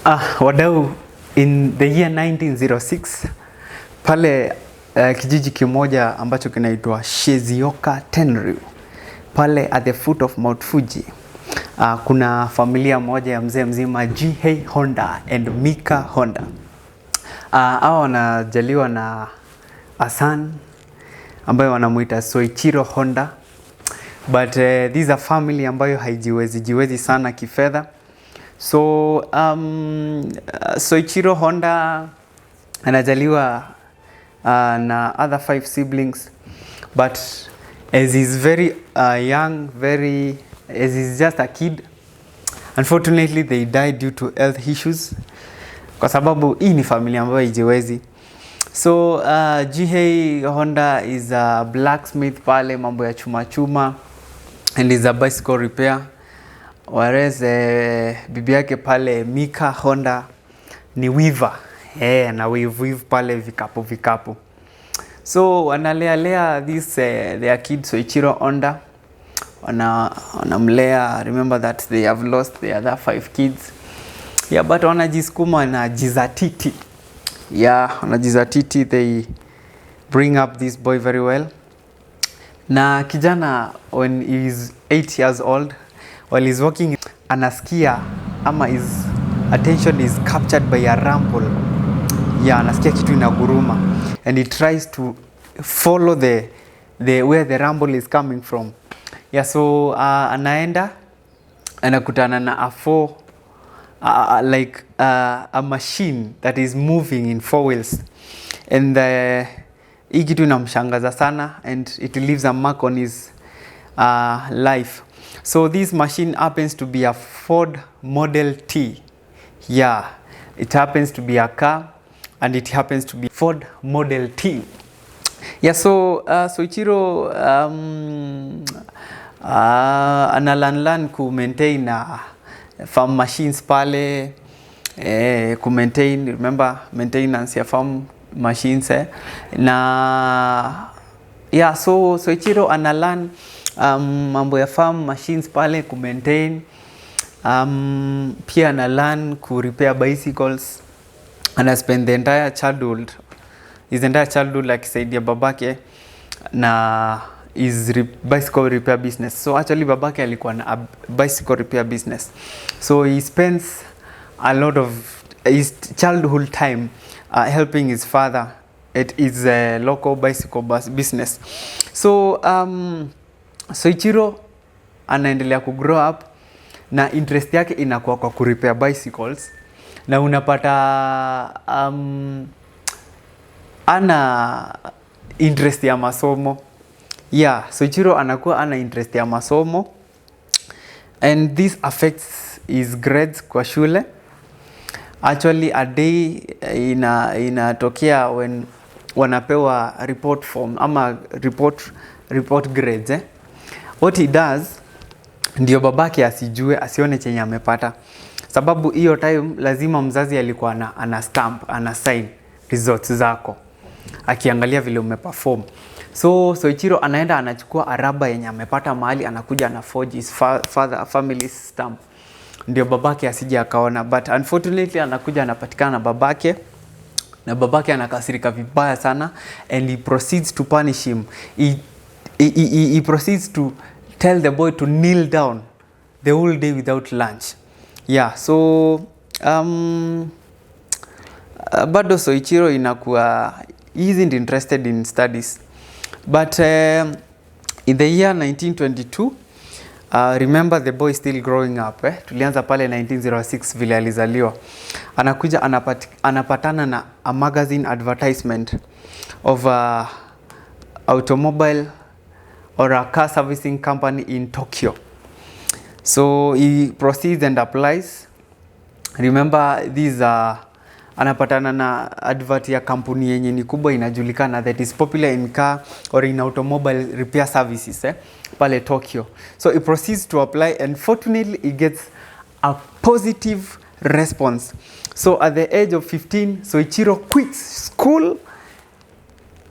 Wadau, in the year 1906 pale kijiji kimoja ambacho kinaitwa Shizuoka Tenryu pale at the foot of Mount Fuji, kuna familia moja ya mzee mzima G.H. Honda and Mika Honda. Hao wanajaliwa na Asan ambayo wanamuita Soichiro Honda, but this is a family ambayo haijiwezi sana kifedha. So Soichiro Honda anajaliwa na other 5 siblings, but as he's very young, as he's just a kid, unfortunately they died due to health issues, kwa sababu hii ni familia ambayo haijiwezi. So G.H. Honda is a blacksmith pale, mambo ya chuma and is a bicycle repair, whereas bibi yake pale Mika Honda ni weaver, na weave pale vikapu. So wanalea this their kid Soichiro Honda, wanamlea. Remember that they have lost the other 5 kids, but wanajiskuma na jizatiti. Wanajizatiti, they bring up this boy very well. Na kijana, when he is 8 years old, while he's walking, anasikia ama his attention is captured by a rumble. Anasikia kitu inaguruma, and he tries to follow the where the rumble is coming from. So anaenda anakutana na a machine that is moving in 4 wheels, and hii kitu inamshangaza sana, and it leaves a mark on his life. So this machine happens to be a Ford Model T. It happens to be a car, and it happens to be Ford Model T. So Soichiro analan ku maintain farm machines pale, remember maintenance ya farm machines, so Soichiro analan mambo ya farm machines pale ku maintain, pia analan ku repair bicycles. Ana spend his entire childhood akisaidia babake na his bicycle repair business. So actually babake alikuwa na bicycle repair business, so he spends a lot of his childhood time helping his father at his local bicycle business. So Soichiro anaendelea ku grow up na interest yake inakuwa kwa ku repair bicycles, na unapata ana interest ya masomo. Soichiro anakuwa ana interest ya masomo, and this affects his grades kwa shule. Actually a day inatokea when wanapewa report form ama report grades. What he does, ndio babake asione chenye amepata, sababu hiyo time lazima mzazi alikuwa ana stamp, ana sign results zako akiangalia vile umeperform. So Soichiro anaenda anachukua araba yenye amepata mahali, anakuja na forge his family stamp, ndio babake asije akaona. But unfortunately anakuja anapatikana na babake anakasirika vibaya sana, and he proceeds to punish him. He proceeds to tell the boy to kneel down the whole day without lunch. So bado Soichiro inakuwa he isn't interested in studies, but in the year 1922, remember the boy still growing up, tulianza pale 1906 vile alizaliwa. Anakuja anapatana na a magazine advertisement of a automobile or a car servicing company in Tokyo. So he proceeds and applies. Remember these anapatana na advert ya kampuni yenye ni kubwa inajulikana, that is popular in car or in automobile repair services pale Tokyo. So he proceeds to apply, and fortunately he gets a positive response. So at the age of 15, Soichiro quits school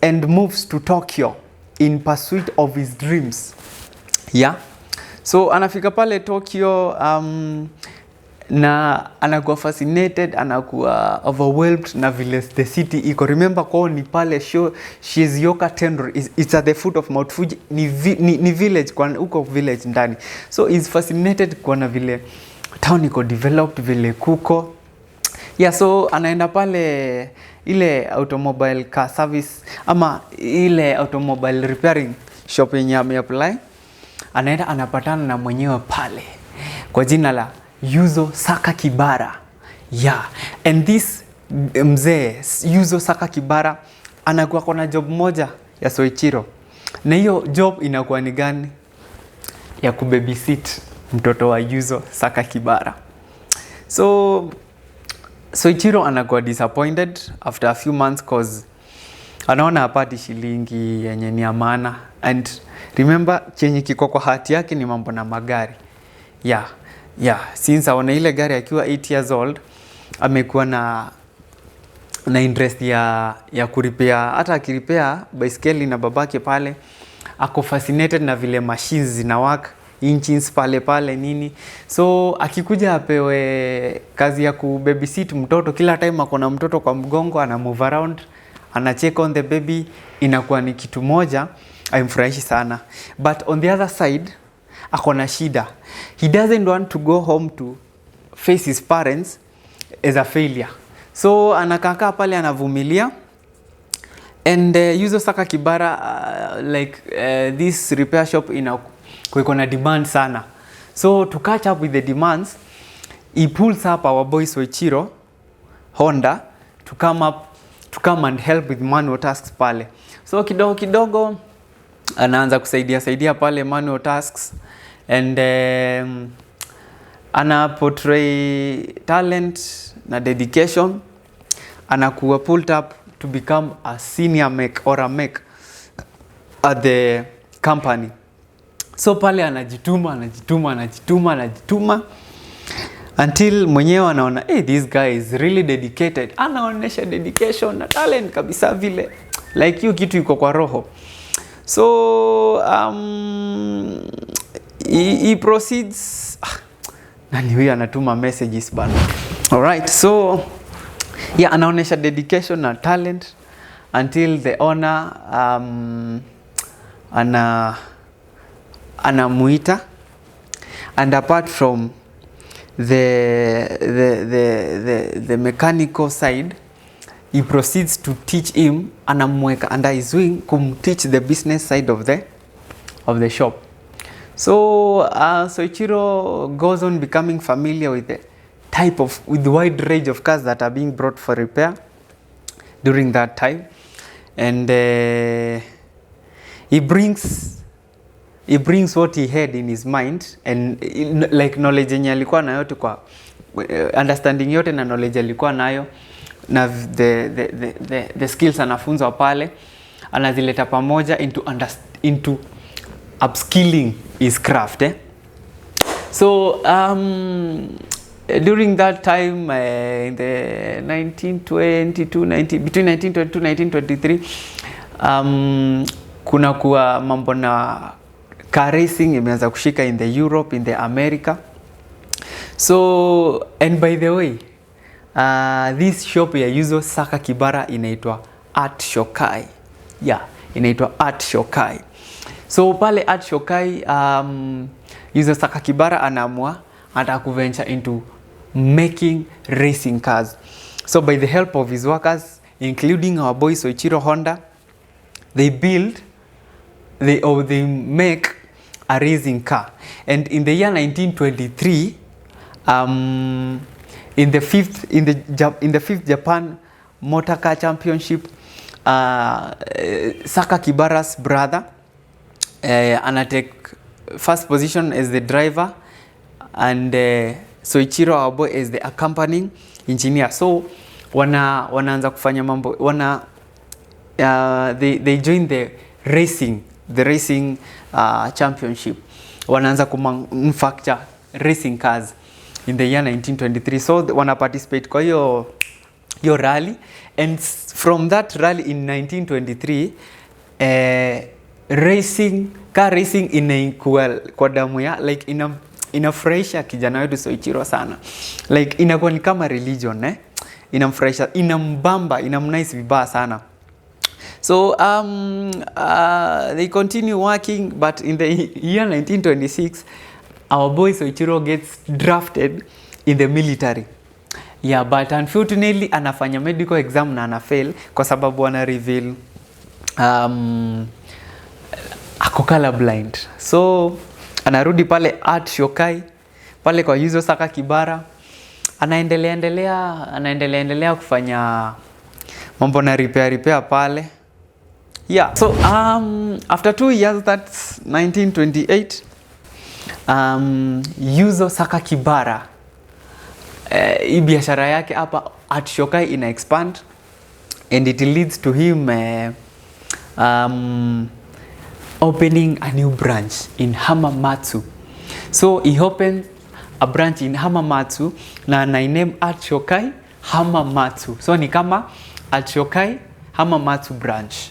and moves to Tokyo in pursuit of his dreams. So anafika pale Tokyo, na anakuwa fascinated, anakuwa overwhelmed na vile the city iko. Remember kwao ni pale show, Shizuoka Tendro, it's at the foot of Mount Fuji, ni village, kwa huko village ndani. So is fascinated kwa na vile town iko developed, vile kuko. Yeah, so anaenda pale ile automobile car service ama ile automobile repairing shop yenye ameapply. Anaenda anapatana na mwenyewe pale kwa jina la Yuzo Sakakibara. Yeah, and this mzee Yuzo Sakakibara anakuwa kuna job moja ya Soichiro. Na hiyo job inakuwa ni gani? Ya kubabysit mtoto wa Yuzo Sakakibara. So Soichiro anakuwa disappointed after a few months cause anaona hapati shilingi yenye ni amana. And remember chenye kiko kwa hati yake ni mambo na magari. Yeah, since aona ile gari akiwa 8 years old, amekuwa na interest ya kuripea. Hata akiripea baiskeli na babake pale, ako fascinated na vile machines zina work, engines pale nini. So akikuja apewe kazi ya kubabysit mtoto, kila time akona mtoto kwa mgongo, ana move around, ana check on the baby, inakuwa ni kitu moja aimfurahishi sana. But on the other side, akona shida. He doesn't want to go home to face his parents as a failure. So anakaa pale anavumilia. And Yuzo Sakakibara, this repair shop iko na demand sana. So to catch up with the demands, he pulls up our boy Soichiro Honda to come and help with manual tasks pale. So kidogo anaanza kusaidia pale manual tasks. And ana portray talent na dedication. Anakuwa pulled up to become a senior mech or a mech at the company. So pale anajituma until mwenyewe anaona this guy is really dedicated. Anaonesha dedication na talent kabisa vile, like you kitu iko kwa roho. So he proceeds. Nani huyu anatuma messages bana. Alright, so yeah, anaonesha dedication na talent until the owner anamuita. And apart from the mechanical side, he proceeds to teach him, anamweka under his wing, teach the business side of the shop. So Soichiro goes on becoming familiar with the wide range of cars that are being brought for repair during that time. And he brings what he had in his mind, and like knowledge yenye alikuwa nayo kwa understanding yote na knowledge alikuwa nayo na the skills anafunzwa pale, anazileta pamoja into upskilling his craft. So during that time, in the between 1922 1923, kuna kuwa mambo na car racing imeanza kushika in the Europe, in the America. So, and by the way, this shop ya Yuzo Sakakibara inaitwa Art Shokai. Yeah, inaitwa Art Shokai. So pale Art Shokai, Yuzo Sakakibara anaamua hata kuventure into making racing cars. So by the help of his workers, including our boy Soichiro Honda, they make a racing car. And in the year 1923, in the fifth Japan Motor Car Championship, Sakakibara's brother anatake first position as the driver, and Soichiro our boy as the accompanying engineer. So wanaanza kufanya mambo, they join the racing championship. Wanaanza kumanufacture racing cars in the year 1923. So wana participate kwa hiyo rally, and from that rally in 1923, car racing inaikuwa kwa damu ya, like inafurahisha kijana wetu Soichiro sana. Like inakuwa ni kama religion inamfurahisha, inambamba, inamnice vibaya sana. So they continue working, but in the year 1926 our boy Soichiro gets drafted in the military. Yeah, but unfortunately anafanya medical exam na ana fail kwa sababu ana reveal ako colorblind. So anarudi pale Art Shokai pale kwa Yuzo Sakakibara, anaendelea kufanya mambo na repair pale. Yeah, so after 2 years, that's 1928, Yuzo Sakakibara hii biashara yake hapa Art Shokai ina expand, and it leads to him opening a new branch in Hamamatsu. So he opened a branch in Hamamatsu na name Art Shokai Hamamatsu. So ni kama Art Shokai Hamamatsu branch.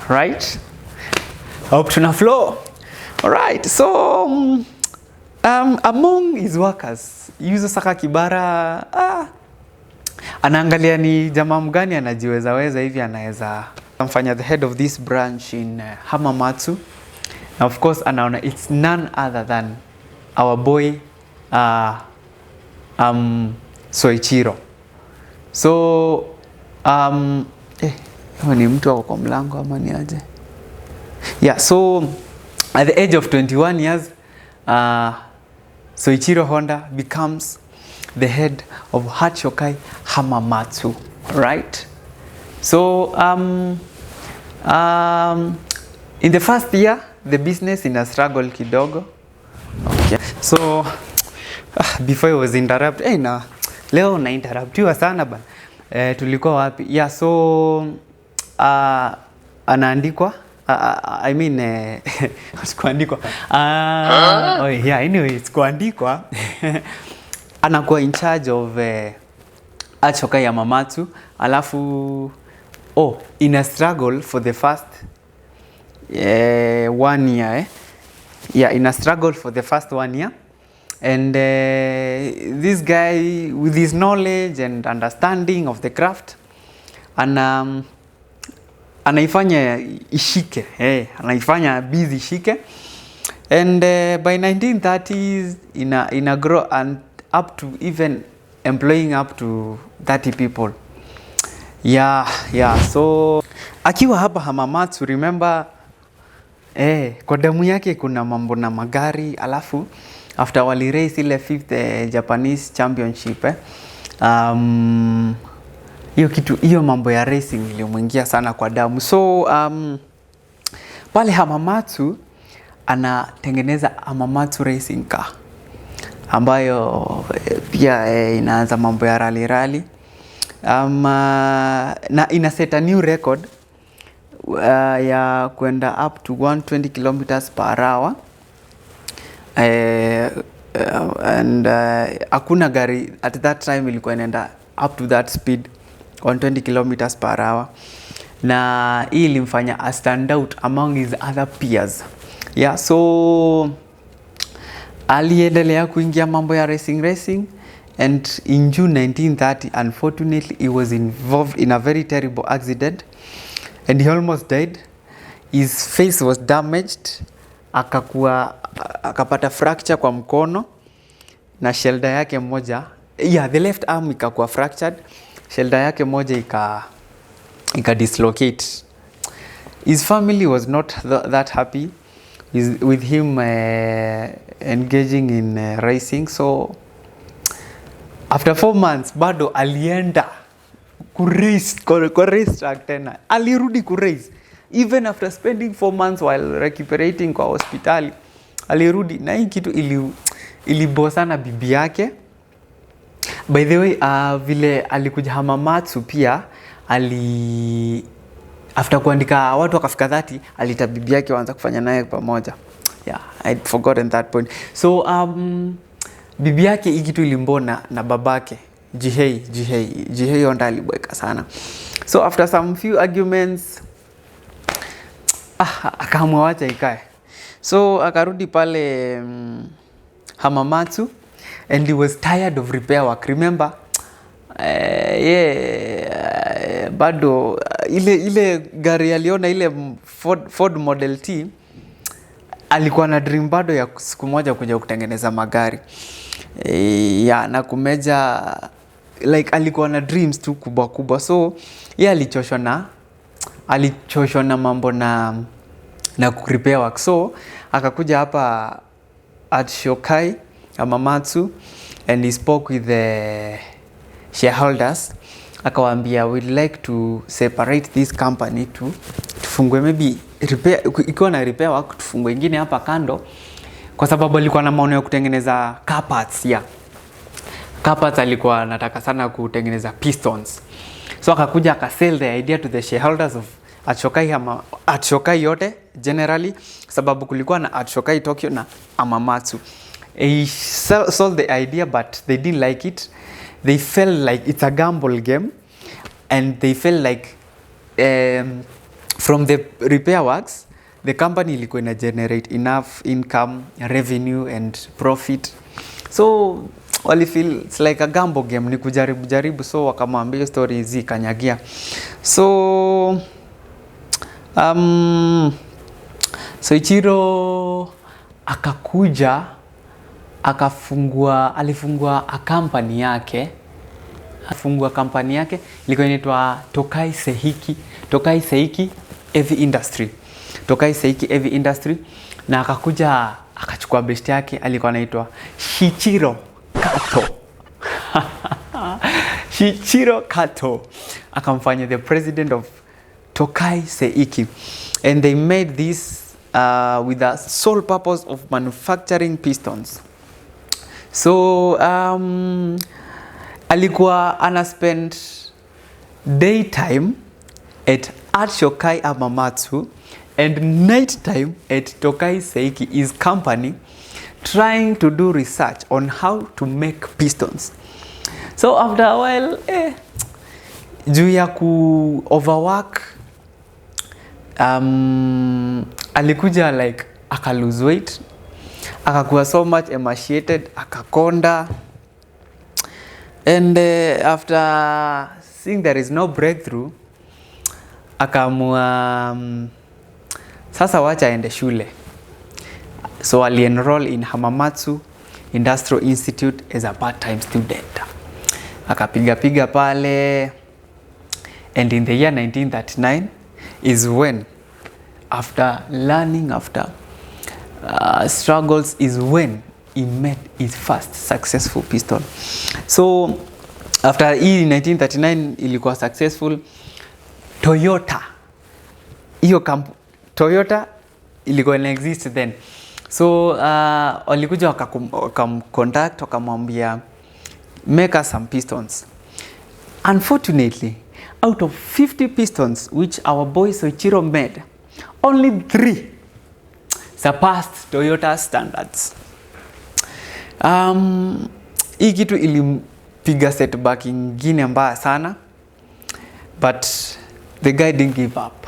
Right? Hope tuna flow. Alright, so among his workers, Yuzo Sakakibara anaangalia ni jamaa mgani anajiweza hivi anaweza mfanya the head of this branch in Hamamatsu. And of course anaona it's none other than our boy Soichiro. So ni mtu wako kwa mlango ama ni aje? Yeah, so at the age of 21 years Soichiro Honda becomes the head of Art Shokai Hamamatsu, right? So in the first year the business in a struggle kidogo. Okay. So before I was interrupted, na leo na interruptiwa sana bana. Tulikuwa wapi? Yeah, so anaandikwa I mean sikuandikwa. Oh yeah, anyway, sikuandikwa. Anakuwa in charge of Art Shokai Hamamatsu. Alafu in a struggle for the first 1 year. Yeah, in a struggle for the first 1 year. And this guy with his knowledge and understanding of the craft anaifanya ishike, anaifanya busy ishike. And by 1930s ina grow and up to even employing up to 30 people. Yeah, so akiwa hapa Hamamatsu, remember kwa damu yake kuna mambo na magari. Alafu after wali race ile 5th Japanese championship hiyo mambo ya racing ilimuingia sana kwa damu. So pale Hamamatsu anatengeneza Hamamatsu racing car ambayo pia inaanza mambo ya rally na ina set a new record ya kwenda up to 120 kilometers per hour. And hakuna gari at that time ilikuwa inaenda up to that speed 120 kilometers per hour, na hii ilimfanya a stand out among his other peers. Yeah, so aliendelea kuingia mambo ya racing, and in June 1930 unfortunately he was involved in a very terrible accident and he almost died. His face was damaged, akapata fracture kwa mkono na shoulder yake moja, the left arm ikakuwa fractured, shoulder yake moja ika dislocate. His family was not that happy with him engaging in racing. So after 4 months bado alienda kwa race track tena, alirudi race even after spending 4 months while recuperating kwa hospitali. Alirudi na hii kitu ilibosana bibi yake. By the way, vile alikuja Hamamatsu pia after kuandika watu wakafika 30, alita bibi yake waanza kufanya naye pamoja. Yeah, I'd forgotten that point. So bibi yake hii kitu ilimbona na babake Jihei Honda alibweka sana. So after some few arguments akaamua wacha ikae. So akarudi pale Hamamatsu, and he was tired of repair work. Remember, bado ile gari aliona ile Ford Model T, alikuwa na dream bado ya siku moja kuja kutengeneza magari. Na kumeja like alikuwa na dreams tu kubwa kubwa, so alichoshwa na mambo na repair work. So akakuja hapa at Shokai Hamamatsu, and he spoke with the shareholders. Akawaambia, we'd like to separate this company tufungue maybe repair, ikiwa na repair work tufungue ingine hapa kando, kwa sababu alikuwa na maono ya kutengeneza car parts. Car parts alikuwa anataka sana kutengeneza pistons. So akakuja akasell the idea to the shareholders of at Shokai yote generally, sababu kulikuwa na at Shokai Tokyo na Hamamatsu. He sold the idea, but they didn't like it. They felt like it's a gamble game, and they felt like from the repair works the company ilikuwa ina generate enough income, revenue and profit. So wali feel it's like a gamble game, ni kujaribu. So wakamwambia story hizi kanyagia. So Soichiro akakuja alifungua a company yake. Afungua company yake ilikuwa inaitwa Tokai Seiki Heavy Industry. Tokai Seiki Heavy Industry, na akakuja akachukua best yake alikuwa anaitwa Shichiro Kato. Akamfanya the president of Tokai Seiki, and they made this with the sole purpose of manufacturing pistons. So alikuwa ana spend daytime at Shokai Hamamatsu and nighttime at Tokai Seiki, his company, trying to do research on how to make pistons. So after a while, juu ya ku overwork, alikuja like aka lose weight, akakuwa so much emaciated, akakonda, and after seeing there is no breakthrough, akaamua sasa wacha aende shule. So ali-enroll in Hamamatsu Industrial Institute as a part-time student. Akapiga pale, and in the year 1939 is when, after struggles, is when he made his first successful piston. So after hii 1939 ilikuwa successful, Toyota ilikuwa ina exist then. So walikuja wakamcontact, wakamwambia make us some pistons. Unfortunately, out of 50 pistons which our boy Soichiro made, only 3 surpassed Toyota standards. Hii kitu ilimpiga setback ingine mbaya sana, but the guy didn't give up.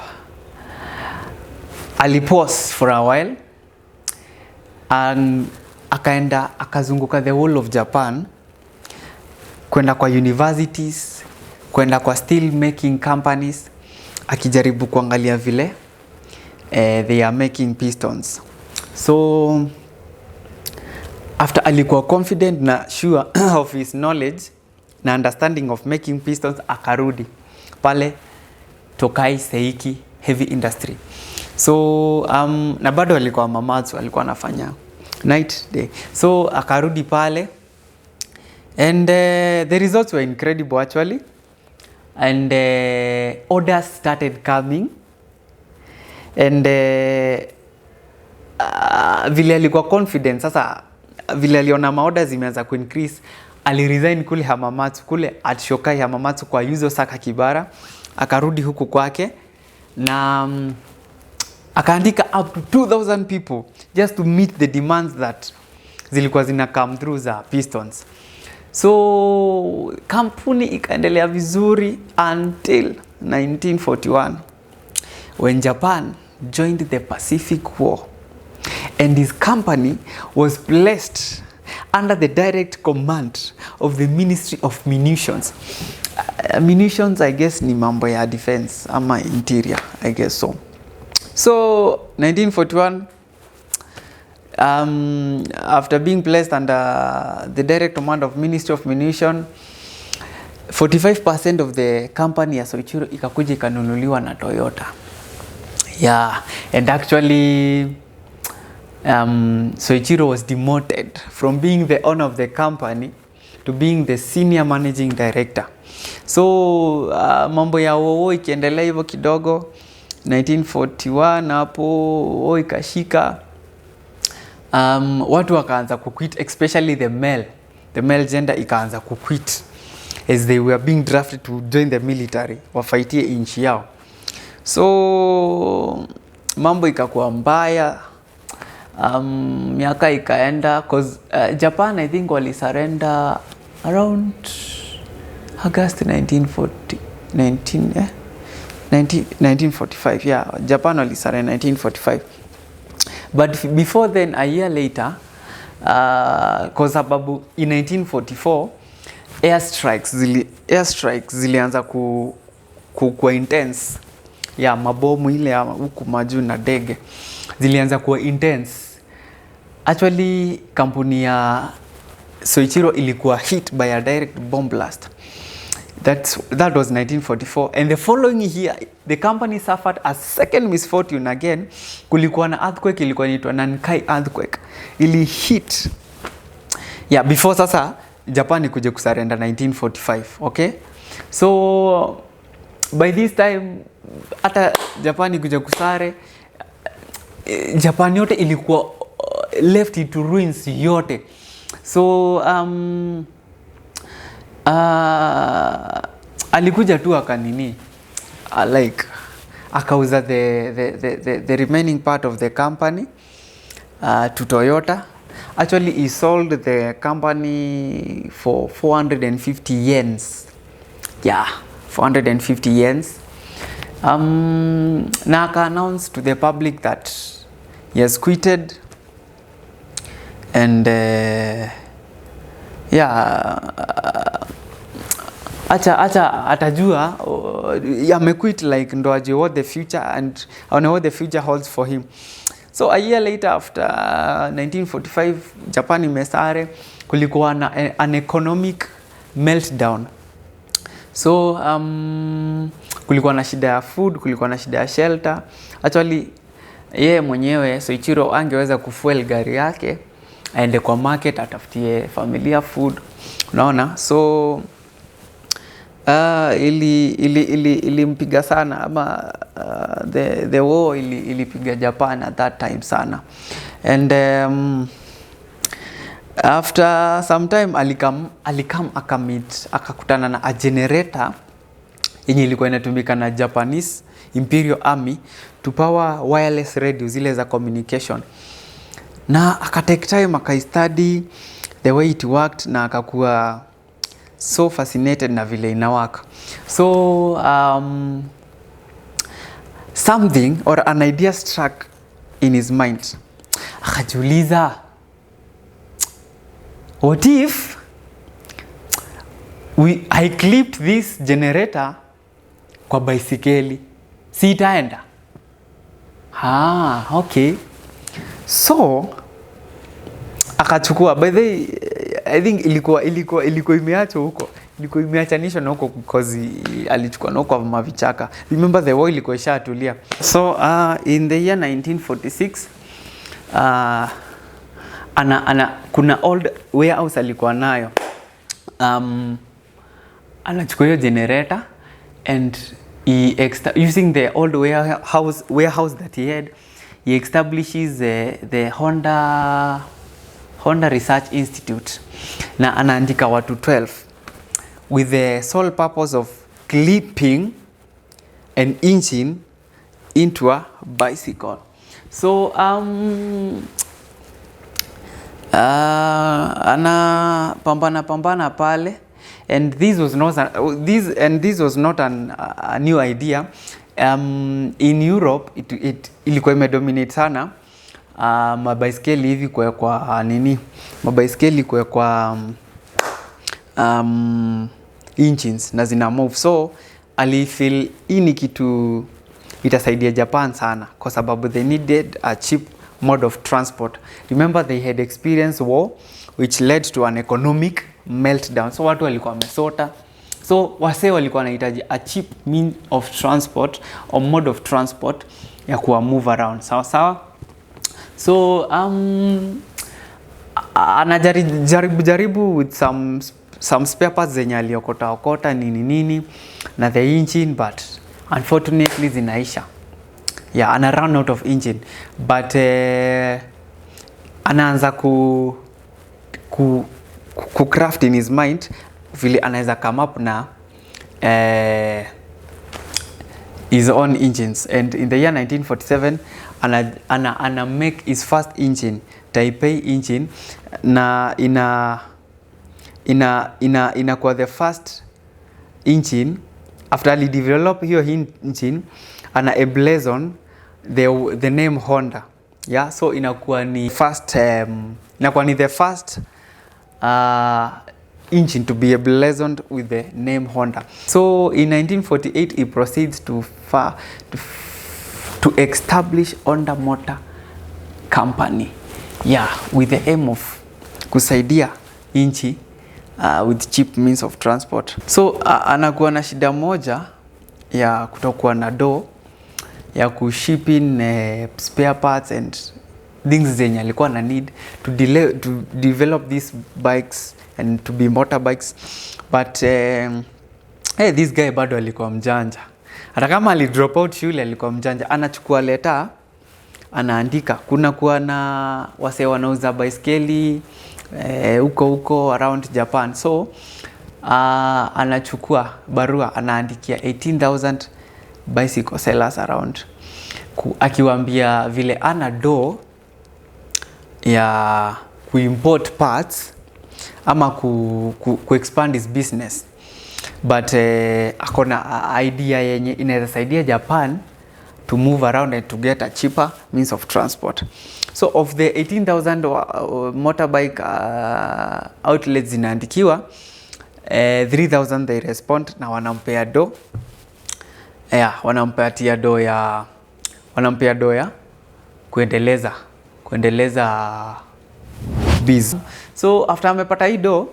Alipause for a while, and akaenda akazunguka the whole of Japan, kwenda kwa universities, kwenda kwa steel making companies, akijaribu kuangalia vile they are making pistons. So after alikuwa confident na sure of his knowledge na understanding of making pistons, akarudi pale Tokai Seiki Heavy Industry. So na bado alikuwa Hamamatsu, alikuwa anafanya night day. So akarudi pale, and the results were incredible actually, and orders started coming, and vile alikuwa confident sasa, vile aliona maorders zimeanza ku increase, aliresign kule Hamamatsu, kule at Shokai Hamamatsu kwa Yuzo Sakakibara, akarudi huku kwake, na akaandika up to 2,000 people just to meet the demands that zilikuwa zina come through za pistons. So kampuni ikaendelea vizuri until 1941 when Japan joined the Pacific War, and his company was blessed under the direct command of the Ministry of Munitions. Munitions, I guess, ni mambo ya defense ama interior, I guess so. So 1941, after being placed under the direct command of Ministry of Munitions, 45% of the company ya Soichiro ikakuja ikanunuliwa na Toyota. Yeah, and actually Soichiro was demoted from being the owner of the company to being the senior managing director. So mambo ya wowo ikiendelea hivyo kidogo, 1941 hapo ikashika, watu wakaanza kuquit, especially the male gender ikaanza kuquit as they were being drafted to join the military, wafaitie nchi yao. So mambo ikakuwa mbaya, miaka ikaenda, cause Japan I think wali surrender around August 1945. Yeah, Japan wali surrender 1945. But before then, a year later, kwa sababu in 1944 airstrikes zilianza ku intense. Yeah, mabomu ile ya huku majuu na ndege zilianza kuwa intense. Actually, kampuni ya Soichiro ilikuwa hit by a direct bomb blast. That was 1944, and the following year the company suffered a second misfortune again. Kulikuwa na earthquake ilikuwa inaitwa Nankai earthquake. Ili hit. Yeah, before sasa Japan ikuje kusurrender 1945, okay? So by this time hata Japan ikuje kusare, Japan yote ilikuwa left into ruins yote. So alikuja tu akanini like akauza the remaining part of the company to Toyota. Actually he sold the company for 450 yens. Yeah, 450 yens. Na aka announce to the public that he has quitted, and atajua amequit, like ndo ajue what the future and what the future holds for him. So a year later, after 1945, Japan imesare, kulikuwa na an economic meltdown. So kulikuwa na shida ya food, kulikuwa na shida ya shelter. Actually yeye mwenyewe Soichiro angeweza kufuel gari yake aende kwa market atafutie familia food, unaona. So ilimpiga sana, ama the war ilipiga Japan at that time sana. And after some time alikam akakutana na a generator yenye ilikuwa inatumika na Japanese Imperial Army to power wireless radio zile za communication. Na akatake time akaistudy the way it worked, na akakuwa so fascinated na vile ina work. So something or an idea struck in his mind. Akajiuliza, what if I clipped this generator kwa baisikeli, si itaenda? Okay. So akachukua, by the way, I think ilikuwa imeacha huko, ilikuwa imeachanishwa na huko because alichukua na huko mavichaka. Remember the war ilikuwa ishatulia. So in the year 1946 kuna old warehouse alikuwa nayo, anachukua hiyo generator and using the old warehouse that he had, he establishes the Honda Research Institute, na anaandika watu 12 with the sole purpose of clipping an engine into a bicycle. So ana pambana pale, and this was not a new idea. In Europe ilikuwa imedominate sana mabaiskeli hivi kwa nini, mabaiskeli kwa engines na zina move. So alifeel hii ni kitu itasaidia Japan sana, kwa sababu they needed a cheap mode of transport. Remember they had experienced war which led to an economic meltdown. So watu walikuwa wamesota, so wase walikuwa wanahitaji a cheap mean of transport or mode of transport ya kuwa move around. Sawa sawa. So anajaribu with some spare parts zenye aliokota nini na the engine, but unfortunately zinaisha. Yeah, ana run out of engine, but anaanza ku craft in his mind vile anaweza come up na his own engines. And in the year 1947 ana make his first engine, Taipei engine, na inakuwa the first engine after ali develop hiyo engine, ana emblazon the name Honda. Yeah, so inakuwa ni first the first engine to be emblazoned with the name Honda. So in 1948 he proceeds to establish Honda Motor Company, yeah, with the aim of kusaidia nchi with cheap means of transport. So anakuwa na shida moja ya kutokuwa na do ya kushipping spare parts and things zenye alikuwa na need to develop these bikes and to be motorbikes. But this guy bado alikuwa mjanja. Hata kama ali drop out shule alikuwa mjanja. Anachukua leta, anaandika. Kuna kuwa na wase wanauza baiskeli huko around Japan. So anachukua barua, anaandikia 18,000 bicycle sellers around, akiwaambia vile ana do ya kuimport parts ama ku expand his business, but akona idea yenye inaweza saidia Japan to move around and to get a cheaper means of transport. So of the 18,000 motorbike outlets zinaandikiwa, 3,000 they respond na wanampea do. Yeah, wanampea do ya kuendeleza biz. So after amepata hii do,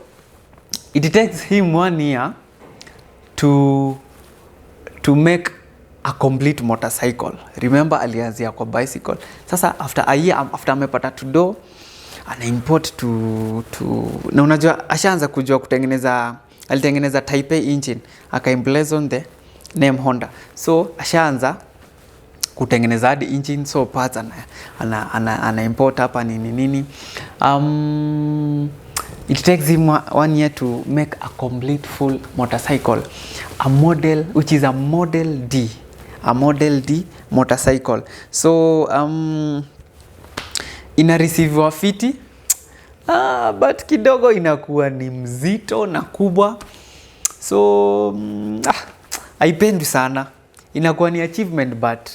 it takes him 1 year to make a complete motorcycle. Remember alianzia kwa bicycle. Sasa after a year, after amepata do, ana import to na unajua ashaanza kujua kutengeneza, alitengeneza Taipei engine, aka emblazon the name Honda. So ashaanza kutengeneza hadi engine, so parts ana import hapa nini. It takes him 1 year to make a complete full motorcycle, a model which is a Model D motorcycle. So ina receive wa fiti, but kidogo inakuwa ni mzito na kubwa. So haipendi sana, inakuwa ni achievement but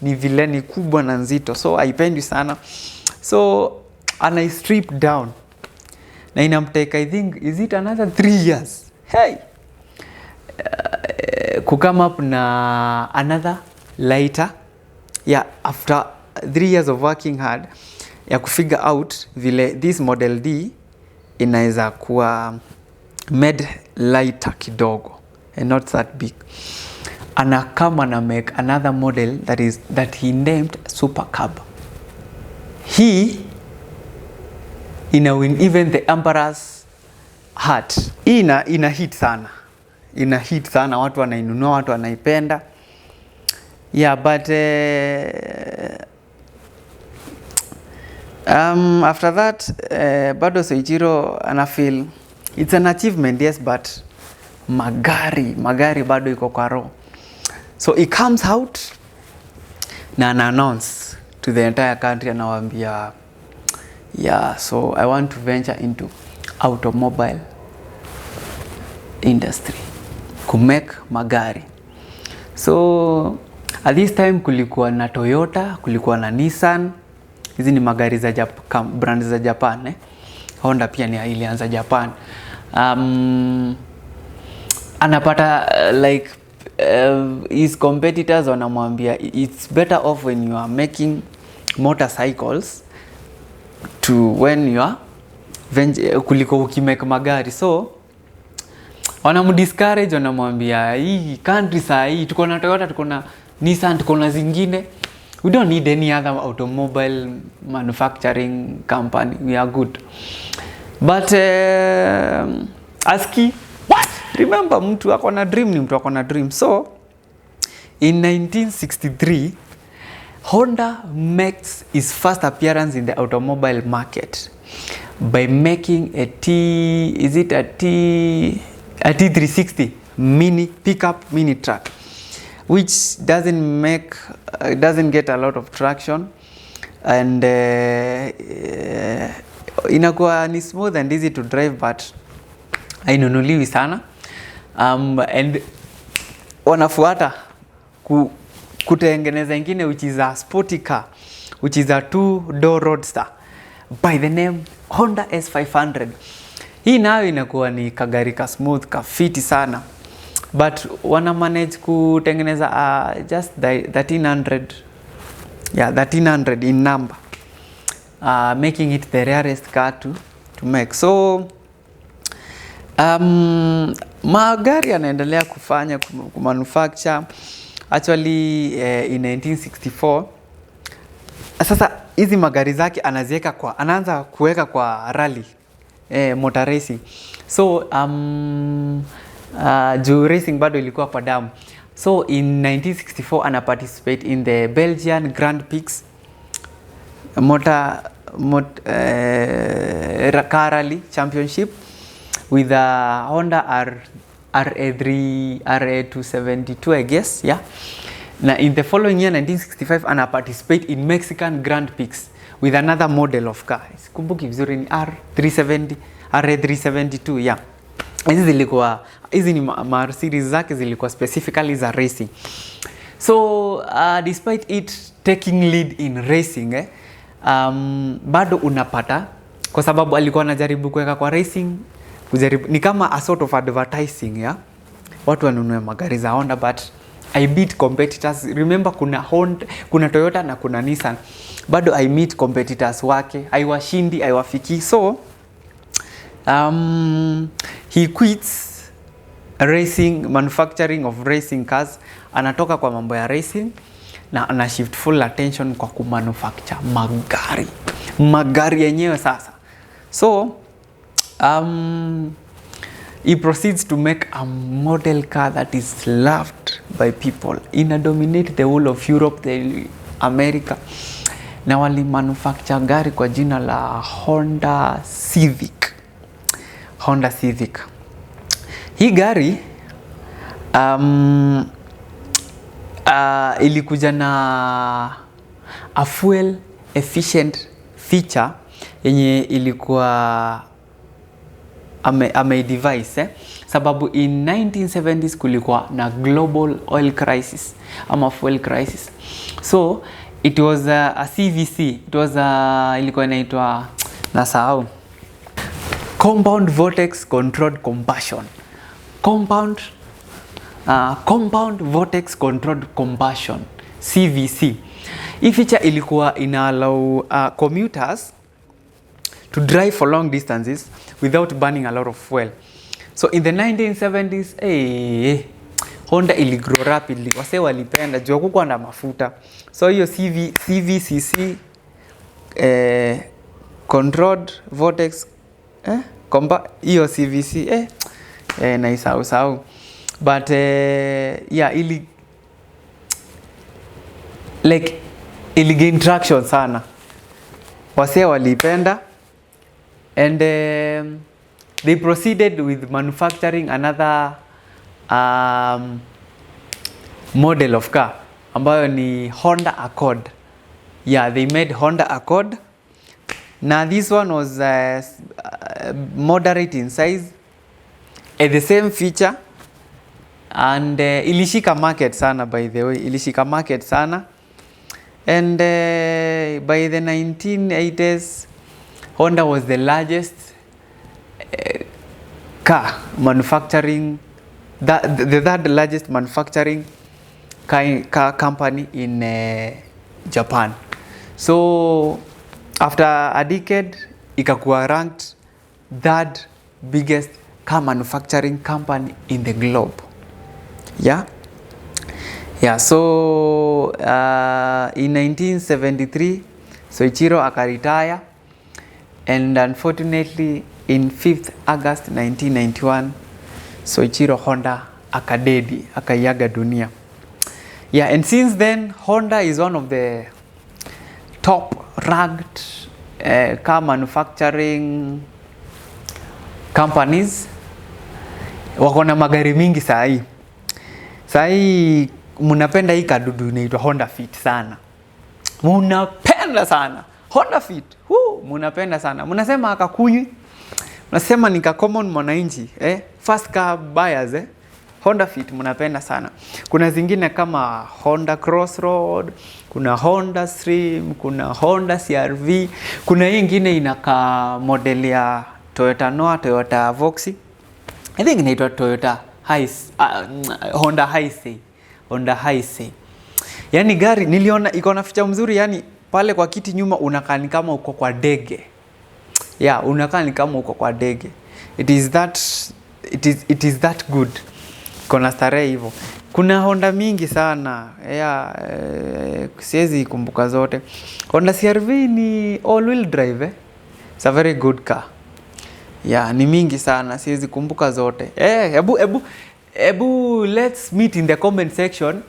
ni vile ni kubwa na nzito, so haipendi sana. So ana strip down na inamtake, I think is it another 3 years, hey, come up na another lighter, yeah, after 3 years of working hard ya kufigure out vile this Model D inaweza kuwa made lighter kidogo and not that big. Ana come and make another model that he named Super Cub. He ina win even the emperor's heart. Ina hit sana, watu wanainunua, watu wanaipenda. Yeah, but after that bado Soichiro ana feel it's an achievement, yes, but magari bado iko kwa roho. So he comes out na announce to the entire country, anawaambia, yeah, so I want to venture into automobile industry, kumake magari. So at this time kulikuwa na Toyota, kulikuwa na Nissan, Hizi ni magari za brand za Japan. Honda pia ni ilianza Japan. Anapata like his competitors wanamwambia it's better off when you are making motorcycles to when you are kuliko ukimake magari. So wanamdiscourage, wanamwambia hii country saa hii tuko na Toyota, tuko na Nissan, tuko na zingine, we don't need any other automobile manufacturing company, we are good. But aski what, remember mtu ako na dream, ni mtu ako na dream. So in 1963 Honda makes its first appearance in the automobile market by making a T360 mini pickup mini truck, which doesn't get a lot of traction, and inakuwa ni smooth and easy to drive, but hainunuliwi sana. And wanafuata kutengeneza ingine which is a sporty car, which is a 2-door roadster by the name Honda S500. Hii nayo inakuwa ni kagari ka smooth ka fiti sana, but wana manage kutengeneza just 1300, yeah, 1300 in number, making it the rarest car to make. So magari yanaendelea kufanya kumanufacture actually in 1964. Sasa hizi magari zake anaanza kuweka kwa rally, motor racing. So juu racing bado ilikuwa kwa damu. So in 1964 ana participate in the Belgian Grand Prix car rally championship with a Honda RA272, I guess, yeah. Now in the following year 1965 ana participate in Mexican Grand Prix with another model of car. Sikumbuki vizuri ni RA372, yeah. Hizi ni series zake zilikuwa specifically za racing. So despite it taking lead in racing, bado unapata, kwa sababu alikuwa anajaribu kuweka kwa racing, ni kama a sort of advertising, yeah. Watu wanunue magari za Honda, but I beat competitors. Remember kuna Toyota na kuna Nissan, bado I meet competitors wake, aiwafiki. So he quits racing, manufacturing of racing cars, anatoka kwa mambo ya racing na ana shift full attention kwa kumanufacture magari yenyewe sasa. So he proceeds to make a model car that is loved by people, dominate the whole of Europe, the America, na wali manufacture gari kwa jina la Honda Civic. Hii gari ilikuja na a fuel efficient feature yenye ilikuwa device, sababu in 1970s kulikuwa na global oil crisis ama fuel crisis. So it was a CVC, it was ilikuwa inaitwa nasahau, compound vortex controlled combustion, compound vortex controlled combustion, CVC. Hii feature ilikuwa ina allow commuters to drive for long distances without burning a lot of fuel. So in the 1970s, Honda iligrow rapidly. Wase walipenda juu kukuwa na mafuta. So hiyo CVCC controlled vortex hiyo CVC naisahau. But yeah, ili gain traction sana. Wase walipenda, and they proceeded with manufacturing another model of car ambayo ni Honda Accord. Yeah, they made Honda Accord. Now this one was moderate in size, the same feature, and ilishika market sana, by the way, ilishika market sana. And by the 1980s, Honda was the largest car manufacturing, the third largest manufacturing car company in Japan. So after a decade, ikakuwa ranked third biggest car manufacturing company in the globe. Yeah. So in 1973, Soichiro akaretire, and unfortunately in 5th August 1991, Soichiro Honda akaiaga dunia. Yeah, and since then Honda is one of the top ranked car manufacturing companies. Wako na magari mingi sahi. Sahi munapenda hii kadudu inaitwa Honda Fit sana. Munapenda sana. Honda Fit. Munapenda sana. Munasema akakunywi. Munasema nika common mwananchi, first car buyers, Honda Fit munapenda sana. Kuna zingine kama Honda Crossroad, kuna Honda Stream, kuna Honda CR-V, kuna hii ingine inaka model ya Toyota Noah, Toyota Voxy. I think inaitwa Toyota Honda Hiace. Honda Hiace. Yani gari niliona iko na feature mzuri, yani pale kwa kiti nyuma unakaa ni kama uko kwa ndege. Yeah, unakaa ni kama uko kwa ndege. It is that good. Kuna starehe hivyo. Kuna Honda mingi sana. Yeah, siwezi kumbuka zote. Honda CR-V ni all wheel drive. It's a very good car. Yeah, ni mingi sana, siwezi kumbuka zote. Ebu let's meet in the comment section.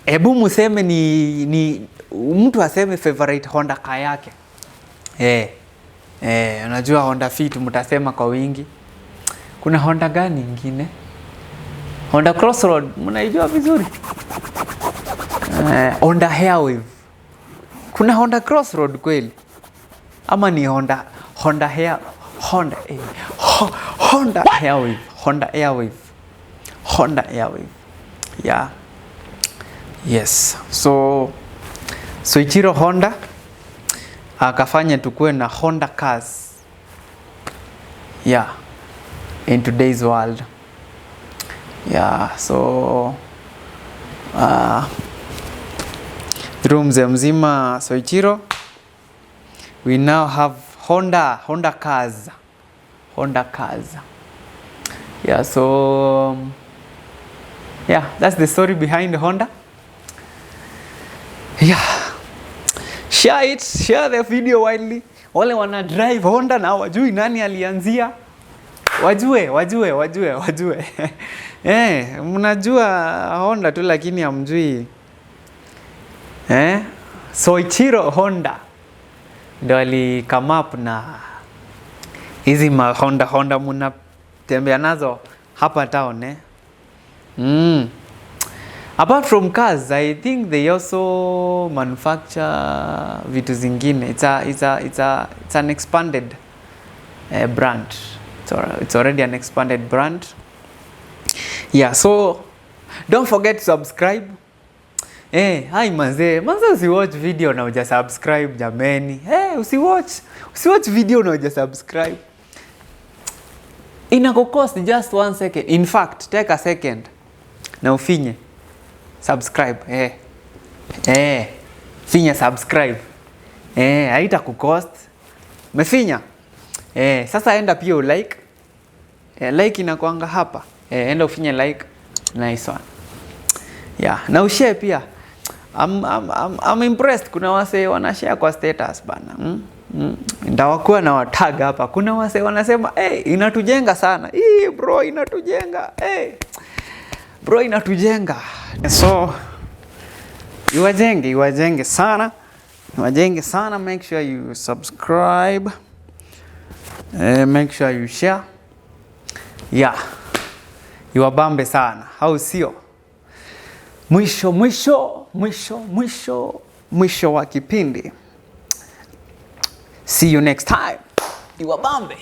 Ebu museme ni mtu aseme favorite Honda car yake. Unajua Honda Fit mtasema kwa wingi. Kuna Honda gani nyingine? Honda Crossroad mnaijua vizuri. Honda Airwave. Kuna Honda Crossroad kweli? Ama ni Honda Airwave. Yeah. Yes. So Soichiro Honda akafanya tukue na Honda cars. Yeah. In today's world. Yeah, so through mzee mzima Soichiro, we now have Honda cars. Yeah, so yeah, that's the story behind Honda. Yeah, share the video widely. Wale wana drive Honda na wajui nani alianzia, wajue. Mnajua Honda tu lakini hamjui Soichiro Honda ndio ali come up na hizi ma Honda mnatembea nazo hapa town. Apart from cars, I think they also manufacture vitu zingine. It's an expanded brand. It's already an expanded brand. Yeah, so don't forget to subscribe. Hi manze usiwatch video na uja subscribe jameni. Usiwatch video na uja subscribe. Inako cost just 1 second. In fact, take a second na ufinye subscribe. Finya subscribe. Haita kucost. Mefinya. Sasa enda pia like. Like inakuanga hapa. Enda ufinye like. Nice one. Yeah, na ushare pia. I'm impressed. Kuna wase wanashare kwa status bana. Ndawakuwa na watag hapa. Kuna wase wanasema, inatujenga sana. Bro, inatujenga. Bro, inatujenga. So, iwajenge sana. Make sure you subscribe. Make sure you share. Yeah. Iwabambe sana. Au sio? Mwisho wa kipindi. See you next time. Iwabambe.